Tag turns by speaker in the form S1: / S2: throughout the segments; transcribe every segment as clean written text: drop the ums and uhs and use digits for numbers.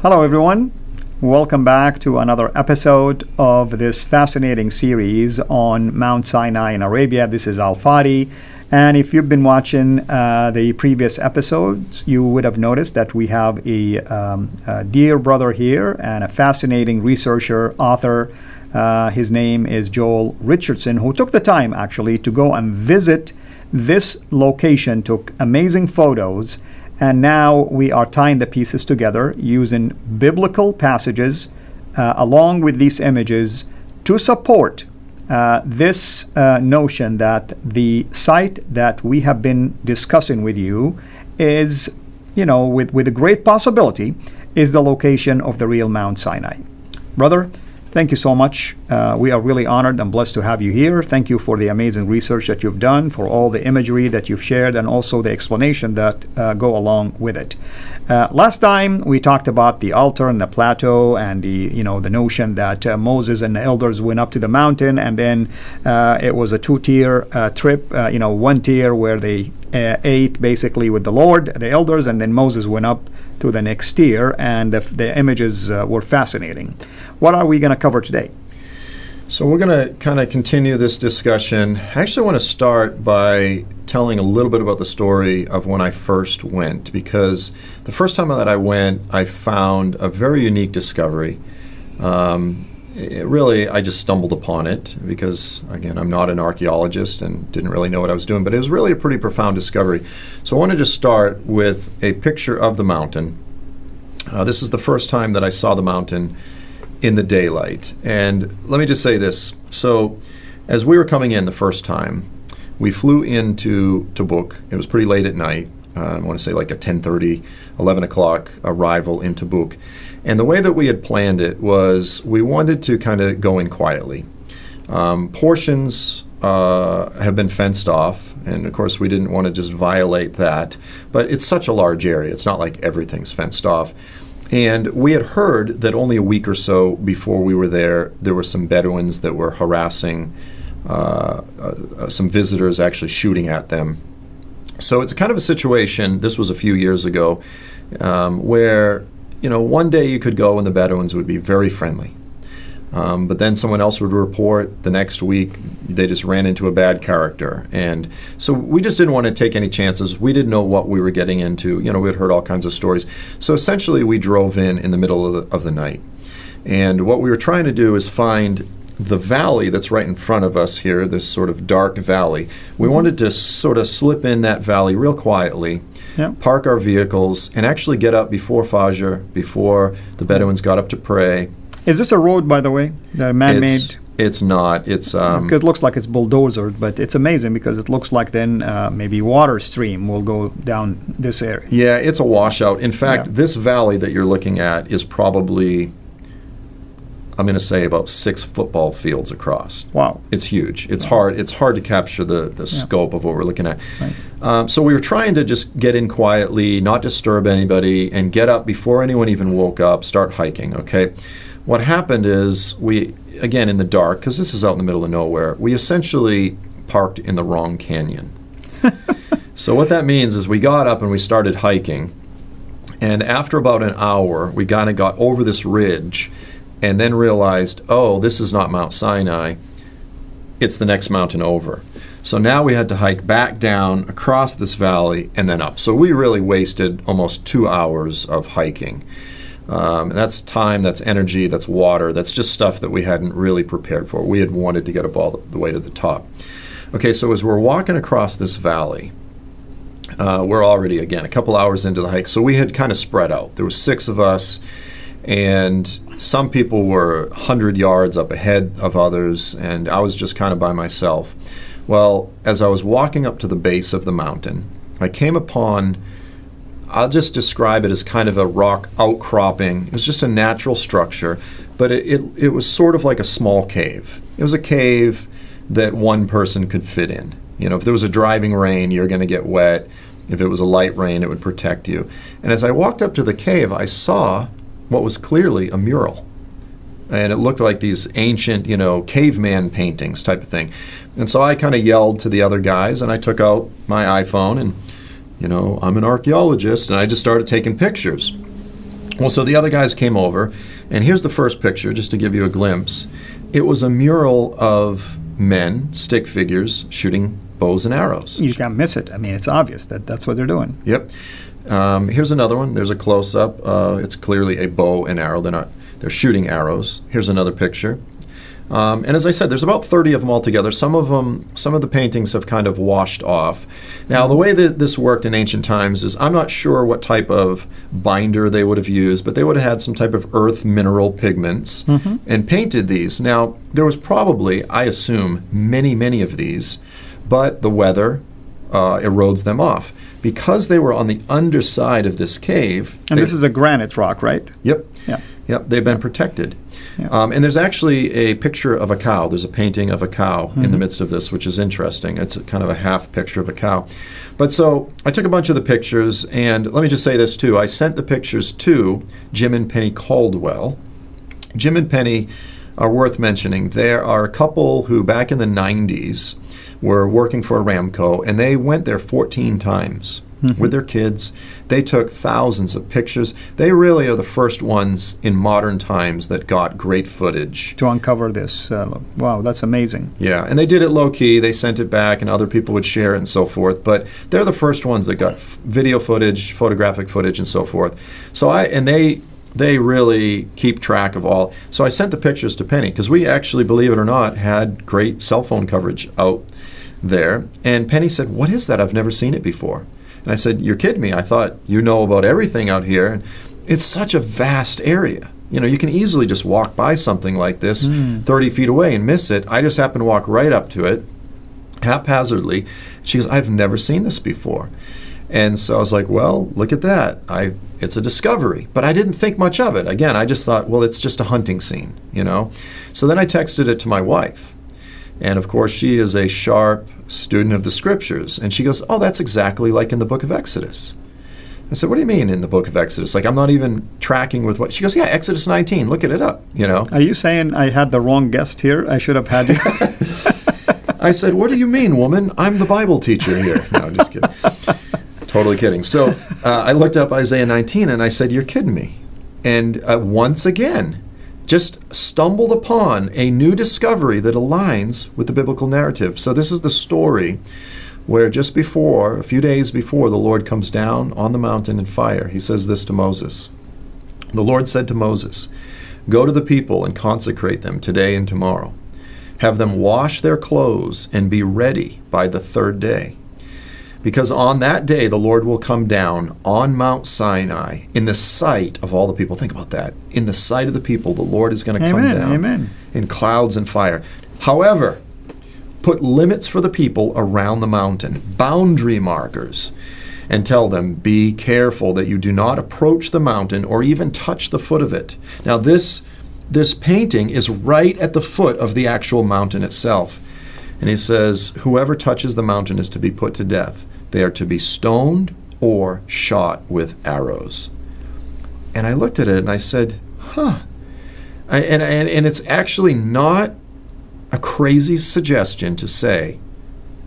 S1: Hello, everyone. Welcome back to another episode of this fascinating series on Mount Sinai in Arabia. This is Al Fadi. And if you've been watching the previous episodes, you would have noticed that we have a dear brother here and a fascinating researcher, author. His name is Joel Richardson, who took the time actually to go and visit this location, took amazing photos. And now we are tying the pieces together using biblical passages along with these images to support this notion that the site that we have been discussing with you is, with a great possibility, is the location of the real Mount Sinai. Brother, thank you so much. We are really honored and blessed to have you here. Thank you for the amazing research that you've done, for all the imagery that you've shared, and also the explanation that go along with it. Last time we talked about the altar and the plateau, and the notion that Moses and the elders went up to the mountain, and then it was a two-tier trip. One tier where they ate basically with the Lord, the elders, and then Moses went up to the next tier, and the images were fascinating. What are we going to cover today?
S2: So we're going to kind of continue this discussion. I actually want to start by telling a little bit about the story of when I first went, because the first time that I went, I found a very unique discovery. I just stumbled upon it because, again, I'm not an archaeologist and didn't really know what I was doing, but it was really a pretty profound discovery. So I want to just start with a picture of the mountain. This is the first time that I saw the mountain in the daylight. And let me just say this. So as we were coming in the first time, we flew into Tabuk. It was pretty late at night. I want to say like a 10:30, 11 o'clock arrival in Tabuk. And the way that we had planned it was we wanted to kind of go in quietly. Portions have been fenced off, and of course we didn't want to just violate that. But it's such a large area. It's not like everything's fenced off. And we had heard that only a week or so before we were there were some Bedouins that were harassing some visitors, actually shooting at them. So it's kind of a situation, this was a few years ago, where one day you could go and the Bedouins would be very friendly. But then someone else would report the next week they just ran into a bad character. And so we just didn't want to take any chances. We didn't know what we were getting into. We had heard all kinds of stories. So essentially we drove in the middle of the night. And what we were trying to do is find the valley that's right in front of us here, this sort of dark valley. We wanted to sort of slip in that valley real quietly, park our vehicles, and actually get up before Fajr, before the Bedouins got up to pray. Is
S1: this a road, by the way, that man-made?
S2: It's not. It's
S1: because it looks like it's bulldozered, but it's amazing because it looks like then maybe water stream will go down this area.
S2: Yeah, it's a washout. In fact, this valley that you're looking at is probably, I'm going to say, about 6 football fields across.
S1: Wow.
S2: It's huge. It's hard. It's hard to capture the scope of what we're looking at.
S1: Right.
S2: So we were trying to just get in quietly, not disturb anybody, and get up before anyone even woke up, start hiking, okay? What happened is we, again, in the dark, because this is out in the middle of nowhere, we essentially parked in the wrong canyon. So what that means is we got up and we started hiking, and after about an hour, we kind of got over this ridge and then realized, oh, this is not Mount Sinai, it's the next mountain over. So now we had to hike back down across this valley and then up. So we really wasted almost 2 hours of hiking. That's time, that's energy, that's water, that's just stuff that we hadn't really prepared for. We had wanted to get up all the way to the top. Okay, so as we're walking across this valley, we're already, again, a couple hours into the hike. So we had kind of spread out. There were 6 of us, and some people were 100 yards up ahead of others, and I was just kind of by myself. Well, as I was walking up to the base of the mountain, I came upon, I'll just describe it as kind of a rock outcropping. It was just a natural structure, but it was sort of like a small cave. It was a cave that one person could fit in. If there was a driving rain, you're going to get wet. If it was a light rain, it would protect you. And as I walked up to the cave, I saw what was clearly a mural. And it looked like these ancient, caveman paintings type of thing. And so I kind of yelled to the other guys, and I took out my iPhone, and I'm an archaeologist, and I just started taking pictures. Well, so the other guys came over, and here's the first picture, just to give you a glimpse. It was a mural of men, stick figures, shooting bows and arrows.
S1: You can't miss it. I mean, it's obvious that that's what they're doing.
S2: Yep. Here's another one. There's a close-up. It's clearly a bow and arrow. They're shooting arrows. Here's another picture. And as I said, there's about 30 of them altogether. Some of the paintings have kind of washed off. Now, the way that this worked in ancient times is I'm not sure what type of binder they would have used, but they would have had some type of earth mineral pigments and painted these. Now, there was probably, I assume, many, many of these, but the weather erodes them off. Because they were on the underside of this cave.
S1: And this is a granite rock, right?
S2: Yep.
S1: Yeah.
S2: Yep, they've been protected.
S1: Yeah.
S2: And there's actually a picture of a cow. There's a painting of a cow in the midst of this, which is interesting. It's kind of a half picture of a cow. But so I took a bunch of the pictures, and let me just say this too. I sent the pictures to Jim and Penny Caldwell. Jim and Penny are worth mentioning. There are a couple who back in the 90s were working for Aramco, and they went there 14 times with their kids. They took thousands of pictures. They really are the first ones in modern times that got great footage.
S1: To uncover this. Wow, that's amazing.
S2: Yeah, and they did it low-key. They sent it back, and other people would share it and so forth. But they're the first ones that got video footage, photographic footage, and so forth. So they really keep track of all. So I sent the pictures to Penny, because we actually, believe it or not, had great cell phone coverage out there. And Penny said, "What is that? I've never seen it before." And I said, "You're kidding me. I thought you know about everything out here. And it's such a vast area. You know, you can easily just walk by something like this 30 feet away and miss it. I just happened to walk right up to it, haphazardly." She goes, "I've never seen this before." And so I was like, well, look at that. It's a discovery. But I didn't think much of it. Again, I just thought, well, it's just a hunting scene, you know. So then I texted it to my wife. And of course, she is a sharp student of the scriptures. And she goes, "Oh, that's exactly like in the book of Exodus." I said, "What do you mean in the book of Exodus? Like, I'm not even tracking with what?" She goes, "Yeah, Exodus 19. Look it up, you know."
S1: Are you saying I had the wrong guest here? I should have had you.
S2: I said, "What do you mean, woman? I'm the Bible teacher here." No, just kidding. Totally kidding. So I looked up Isaiah 19 and I said, "You're kidding me." And once again, just stumbled upon a new discovery that aligns with the biblical narrative. So this is the story where just before, a few days before, the Lord comes down on the mountain in fire. He says this to Moses. The Lord said to Moses, "Go to the people and consecrate them today and tomorrow. Have them wash their clothes and be ready by the third day. Because on that day the Lord will come down on Mount Sinai in the sight of all the people." Think about that. In the sight of the people, the Lord is going to come down in clouds and fire. "However, put limits for the people around the mountain, boundary markers, and tell them, be careful that you do not approach the mountain or even touch the foot of it." Now this painting is right at the foot of the actual mountain itself. And he says, "Whoever touches the mountain is to be put to death. They are to be stoned or shot with arrows." And I looked at it and I said, and it's actually not a crazy suggestion to say,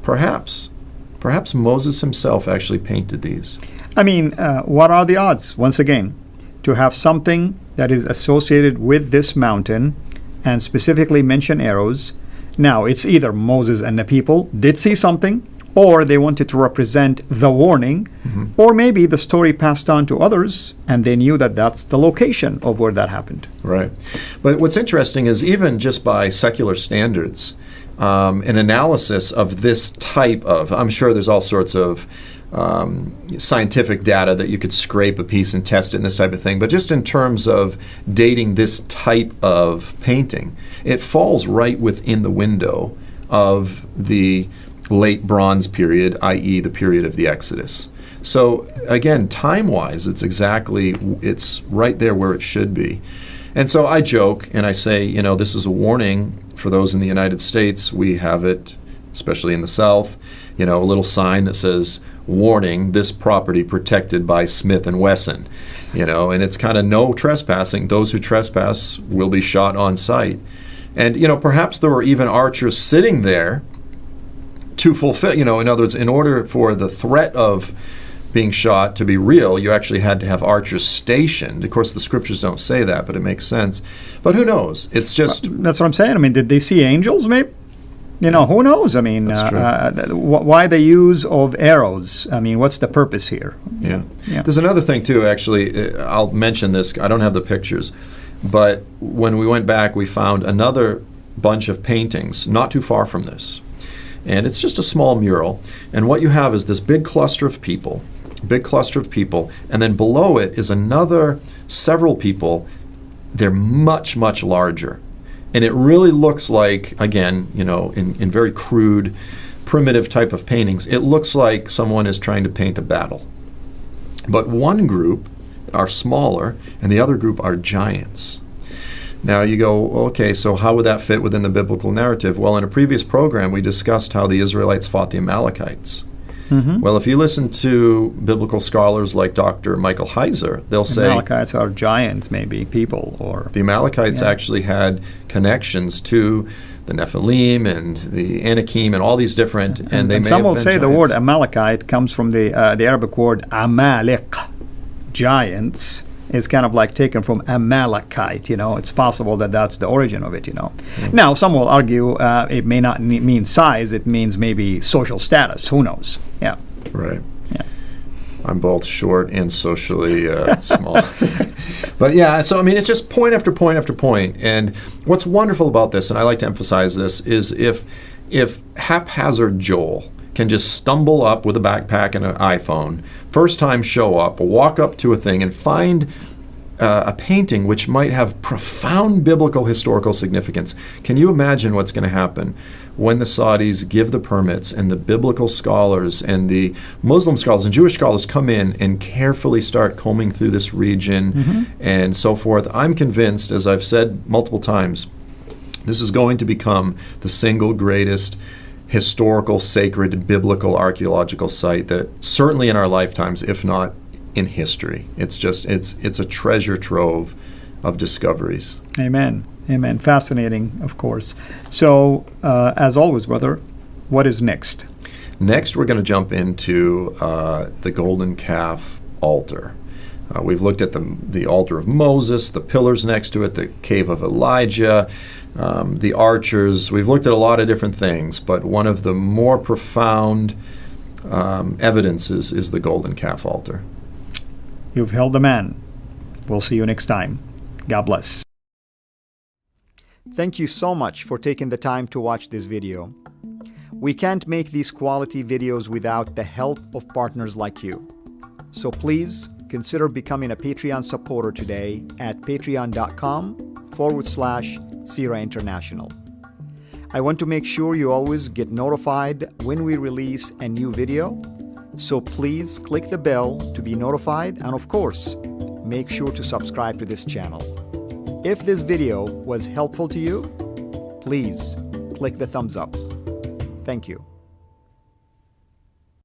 S2: perhaps Moses himself actually painted these.
S1: I mean, what are the odds, once again, to have something that is associated with this mountain and specifically mention arrows? Now, it's either Moses and the people did see something, or they wanted to represent the warning, or maybe the story passed on to others, and they knew that that's the location of where that happened.
S2: Right. But what's interesting is even just by secular standards, an analysis of this type of, I'm sure there's all sorts of scientific data that you could scrape a piece and test it and this type of thing, but just in terms of dating this type of painting, it falls right within the window of the late Bronze period, i.e. the period of the Exodus. So again, time-wise, it's right there where it should be. And so I joke and I say, you know, this is a warning for those in the United States. We have it, especially in the South, you know, a little sign that says, "Warning, this property protected by Smith & Wesson." You know, and it's kind of no trespassing. Those who trespass will be shot on sight. And, you know, perhaps there were even archers sitting there to fulfill, you know, in other words, in order for the threat of being shot to be real, you actually had to have archers stationed. Of course, the scriptures don't say that, but it makes sense. But who knows? It's just...
S1: That's what I'm saying. I mean, did they see angels, maybe? Who knows? I mean, why the use of arrows? I mean, what's the purpose here?
S2: Yeah. There's another thing, too, actually. I'll mention this. I don't have the pictures. But when we went back, we found another bunch of paintings not too far from this. And it's just a small mural. And what you have is this big cluster of people, and then below it is another several people. They're much, much larger. And it really looks like, again, in very crude, primitive type of paintings, it looks like someone is trying to paint a battle. But one group are smaller, and the other group are giants. Now you go, okay, so how would that fit within the biblical narrative? Well, in a previous program, we discussed how the Israelites fought the Amalekites. Mm-hmm. Well, if you listen to biblical scholars like Dr. Michael Heiser, they'll say...
S1: Amalekites are giants, maybe, people, or...
S2: The Amalekites actually had connections to the Nephilim and the Anakim and all these different... And
S1: some will say giants. The word Amalekite comes from the Arabic word Amalek, giants. Is kind of like taken from Amalekite, It's possible that that's the origin of it, Mm-hmm. Now, some will argue it may not mean size. It means maybe social status. Who knows? Yeah.
S2: Right. Yeah. I'm both short and socially small. But yeah, so I mean, it's just point after point after point. And what's wonderful about this, and I like to emphasize this, is if haphazard Joel can just stumble up with a backpack and an iPhone, first time show up, walk up to a thing and find a painting which might have profound biblical historical significance. Can you imagine what's going to happen when the Saudis give the permits and the biblical scholars and the Muslim scholars and Jewish scholars come in and carefully start combing through this region mm-hmm. and so forth? I'm convinced, as I've said multiple times, this is going to become the single greatest historical, sacred, biblical, archaeological site that certainly in our lifetimes, if not in history. It's a treasure trove of discoveries.
S1: Amen. Amen. Fascinating, of course. So, as always, brother, what is next?
S2: Next, we're going to jump into the golden calf altar. We've looked at the altar of Moses, the pillars next to it, the cave of Elijah, the archers. We've looked at a lot of different things, but one of the more profound evidences is the golden calf altar.
S1: You've held the man. We'll see you next time. God bless. Thank you so much for taking the time to watch this video. We can't make these quality videos without the help of partners like you. So please consider becoming a Patreon supporter today at patreon.com/CIRA International. I want to make sure you always get notified when we release a new video, so please click the bell to be notified, and of course, make sure to subscribe to this channel. If this video was helpful to you, please click the thumbs up. Thank you.